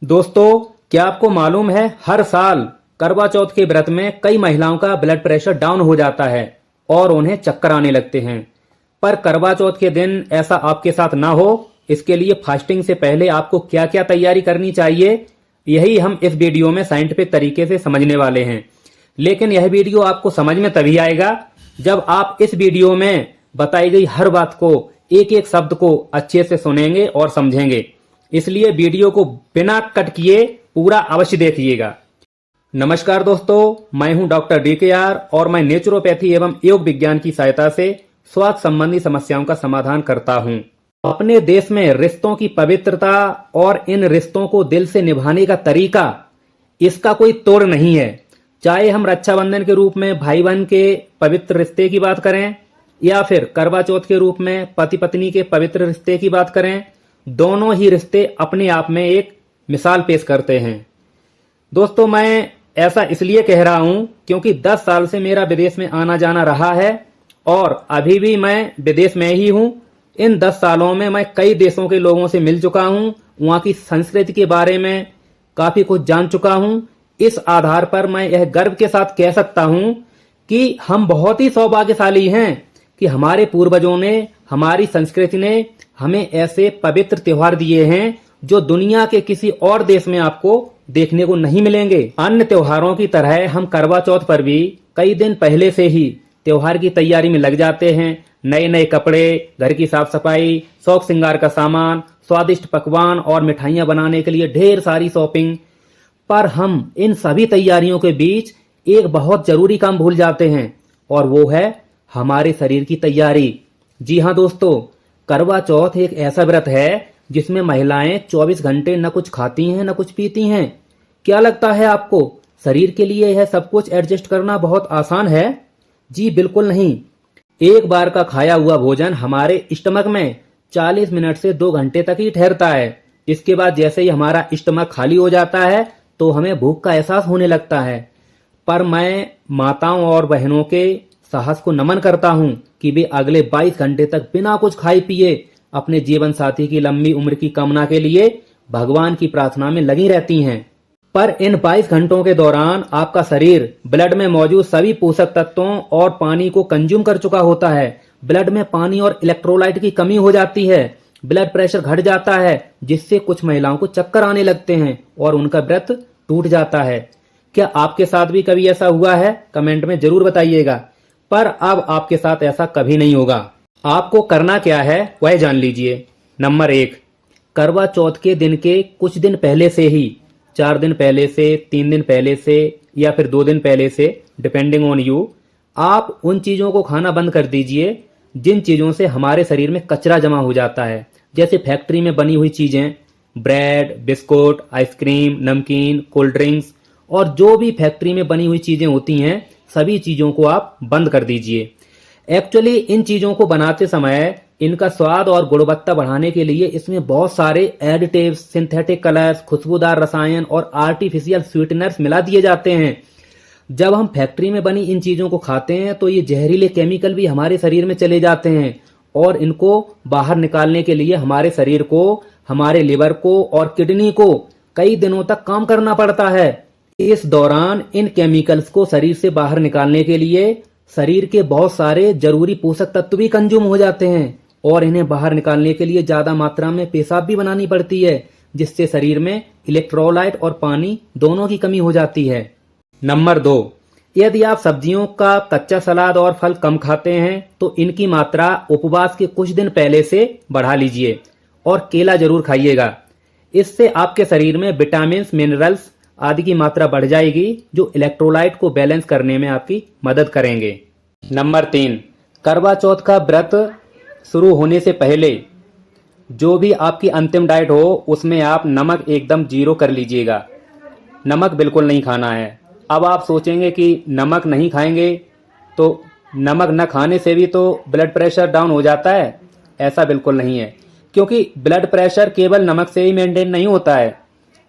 दोस्तों, क्या आपको मालूम है हर साल करवा चौथ के व्रत में कई महिलाओं का ब्लड प्रेशर डाउन हो जाता है और उन्हें चक्कर आने लगते हैं। पर करवा चौथ के दिन ऐसा आपके साथ ना हो, इसके लिए फास्टिंग से पहले आपको क्या क्या तैयारी करनी चाहिए, यही हम इस वीडियो में साइंटिफिक तरीके से समझने वाले हैं। लेकिन यह वीडियो आपको समझ में तभी आएगा जब आप इस वीडियो में बताई गई हर बात को, एक एक शब्द को अच्छे से सुनेंगे और समझेंगे। इसलिए वीडियो को बिना कट किए पूरा अवश्य देखिएगा। नमस्कार दोस्तों, मैं हूं डॉक्टर DKR और मैं नेचुरोपैथी एवं योग विज्ञान की सहायता से स्वास्थ्य संबंधी समस्याओं का समाधान करता हूं। अपने देश में रिश्तों की पवित्रता और इन रिश्तों को दिल से निभाने का तरीका, इसका कोई तोड़ नहीं है। चाहे हम रक्षाबंधन के रूप में भाई बहन के पवित्र रिश्ते की बात करें या फिर करवा चौथ के रूप में पति पत्नी के पवित्र रिश्ते की बात करें, दोनों ही रिश्ते अपने आप में एक मिसाल पेश करते हैं। दोस्तों, मैं ऐसा इसलिए कह रहा हूं क्योंकि 10 साल से मेरा विदेश में आना जाना रहा है और अभी भी मैं विदेश में ही हूं। इन 10 सालों में मैं कई देशों के लोगों से मिल चुका हूं, वहां की संस्कृति के बारे में काफी कुछ जान चुका हूं। इस आधार पर मैं यह गर्व के साथ कह सकता हूं कि हम बहुत ही सौभाग्यशाली हैं कि हमारे पूर्वजों ने, हमारी संस्कृति ने हमें ऐसे पवित्र त्योहार दिए हैं जो दुनिया के किसी और देश में आपको देखने को नहीं मिलेंगे। अन्य त्योहारों की तरह हम करवा चौथ पर भी कई दिन पहले से ही त्योहार की तैयारी में लग जाते हैं। नए नए कपड़े, घर की साफ सफाई, शौक श्रृंगार का सामान, स्वादिष्ट पकवान और मिठाइयां बनाने के लिए ढेर सारी शॉपिंग। पर हम इन सभी तैयारियों के बीच एक बहुत जरूरी काम भूल जाते हैं और वो है हमारे शरीर की तैयारी। जी हाँ दोस्तों, करवा चौथ एक ऐसा व्रत है जिसमें महिलाएं 24 घंटे न कुछ खाती हैं न कुछ पीती हैं। क्या लगता है आपको शरीर के लिए यह सब कुछ एडजस्ट करना बहुत आसान है? जी बिल्कुल नहीं। एक बार का खाया हुआ भोजन हमारे स्टमक में 40 मिनट से 2 घंटे तक ही ठहरता है। इसके बाद जैसे ही हमारा स्टमक खाली हो जाता है तो हमें भूख का एहसास होने लगता है। पर मैं माताओं और बहनों के साहस को नमन करता हूं कि वे अगले 22 घंटे तक बिना कुछ खाए पिए अपने जीवन साथी की लंबी उम्र की कामना के लिए भगवान की प्रार्थना में लगी रहती हैं। पर इन 22 घंटों के दौरान आपका शरीर ब्लड में मौजूद सभी पोषक तत्वों और पानी को कंज्यूम कर चुका होता है। ब्लड में पानी और इलेक्ट्रोलाइट की कमी हो जाती है, ब्लड प्रेशर घट जाता है, जिससे कुछ महिलाओं को चक्कर आने लगते हैं और उनका व्रत टूट जाता है। क्या आपके साथ भी कभी ऐसा हुआ है? कमेंट में जरूर बताइएगा। पर अब आपके साथ ऐसा कभी नहीं होगा। आपको करना क्या है वह जान लीजिए। नंबर 1, करवा चौथ के दिन के कुछ दिन पहले से ही, 4 दिन पहले से, 3 दिन पहले से या फिर 2 दिन पहले से, डिपेंडिंग ऑन यू, आप उन चीजों को खाना बंद कर दीजिए जिन चीजों से हमारे शरीर में कचरा जमा हो जाता है। जैसे फैक्ट्री में बनी हुई चीजें, ब्रेड, बिस्कुट, आइसक्रीम, नमकीन, कोल्ड ड्रिंक्स और जो भी फैक्ट्री में बनी हुई चीजें होती हैं, सभी चीजों को आप बंद कर दीजिए। एक्चुअली इन चीजों को बनाते समय इनका स्वाद और गुणवत्ता बढ़ाने के लिए इसमें बहुत सारे एडिटिव्स, सिंथेटिक कलर्स, खुशबूदार रसायन और आर्टिफिशियल स्वीटनर्स मिला दिए जाते हैं। जब हम फैक्ट्री में बनी इन चीजों को खाते हैं तो ये जहरीले केमिकल भी हमारे शरीर में चले जाते हैं और इनको बाहर निकालने के लिए हमारे शरीर को, हमारे लिवर को और किडनी को कई दिनों तक काम करना पड़ता है। इस दौरान इन केमिकल्स को शरीर से बाहर निकालने के लिए शरीर के बहुत सारे जरूरी पोषक तत्व भी कंज्यूम हो जाते हैं और इन्हें बाहर निकालने के लिए ज्यादा मात्रा में पेशाब भी बनानी पड़ती है, जिससे शरीर में इलेक्ट्रोलाइट और पानी दोनों की कमी हो जाती है। नंबर 2, यदि आप सब्जियों का कच्चा सलाद और फल कम खाते हैं तो इनकी मात्रा उपवास के कुछ दिन पहले से बढ़ा लीजिए और केला जरूर खाइएगा। इससे आपके शरीर में विटामिन, मिनरल्स आदि की मात्रा बढ़ जाएगी जो इलेक्ट्रोलाइट को बैलेंस करने में आपकी मदद करेंगे। नंबर 3, करवा चौथ का व्रत शुरू होने से पहले जो भी आपकी अंतिम डाइट हो उसमें आप नमक एकदम 0 कर लीजिएगा। नमक बिल्कुल नहीं खाना है। अब आप सोचेंगे कि नमक नहीं खाएंगे तो नमक न खाने से भी तो ब्लड प्रेशर डाउन हो जाता है। ऐसा बिल्कुल नहीं है, क्योंकि ब्लड प्रेशर केवल नमक से ही मेंटेन नहीं होता है।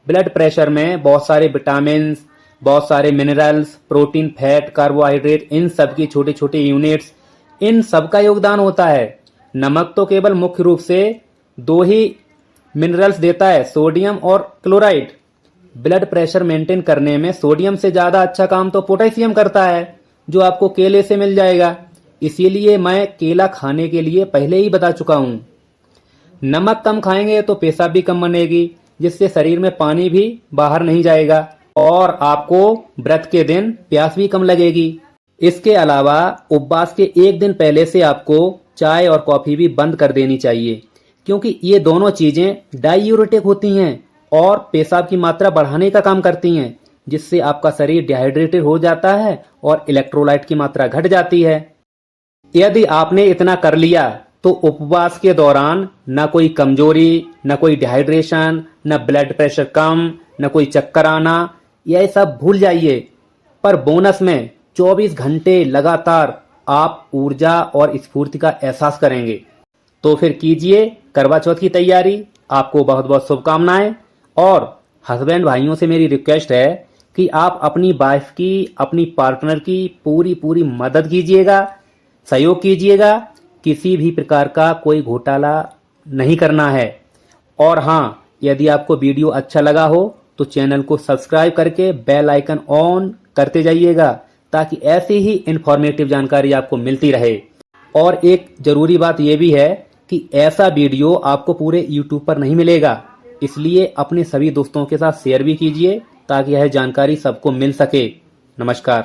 ब्लड प्रेशर में बहुत सारे विटामिन, बहुत सारे मिनरल्स, प्रोटीन, फैट, कार्बोहाइड्रेट, इन सब की छोटी छोटी यूनिट्स, इन सब का योगदान होता है। नमक तो केवल मुख्य रूप से 2 ही मिनरल्स देता है, सोडियम और क्लोराइड। ब्लड प्रेशर मेंटेन करने में सोडियम से ज्यादा अच्छा काम तो पोटेशियम करता है, जो आपको केले से मिल जाएगा। इसीलिए मैं केला खाने के लिए पहले ही बता चुका हूं। नमक कम खाएंगे तो पेशाब भी कम बनेगी, जिससे शरीर में पानी भी बाहर नहीं जाएगा और आपको व्रत के दिन प्यास भी कम लगेगी। इसके अलावा उपवास के एक दिन पहले से आपको चाय और कॉफी भी बंद कर देनी चाहिए, क्योंकि ये दोनों चीजें डायूरेटिक होती हैं और पेशाब की मात्रा बढ़ाने का काम करती हैं, जिससे आपका शरीर डिहाइड्रेटेड हो जाता है और इलेक्ट्रोलाइट की मात्रा घट जाती है। यदि आपने इतना कर लिया तो उपवास के दौरान न कोई कमजोरी, न कोई डिहाइड्रेशन, न ब्लड प्रेशर कम, न कोई चक्कर आना, यह सब भूल जाइए। पर बोनस में 24 घंटे लगातार आप ऊर्जा और स्फूर्ति का एहसास करेंगे। तो फिर कीजिए करवा चौथ की तैयारी। आपको बहुत बहुत शुभकामनाएं। और हस्बैंड भाइयों से मेरी रिक्वेस्ट है कि आप अपनी वाइफ की, अपनी पार्टनर की पूरी मदद कीजिएगा, सहयोग कीजिएगा। किसी भी प्रकार का कोई घोटाला नहीं करना है। और हाँ, यदि आपको वीडियो अच्छा लगा हो तो चैनल को सब्सक्राइब करके बेल आइकन ऑन करते जाइएगा, ताकि ऐसी ही इंफॉर्मेटिव जानकारी आपको मिलती रहे। और एक जरूरी बात यह भी है कि ऐसा वीडियो आपको पूरे YouTube पर नहीं मिलेगा, इसलिए अपने सभी दोस्तों के साथ शेयर भी कीजिए ताकि यह जानकारी सबको मिल सके। नमस्कार।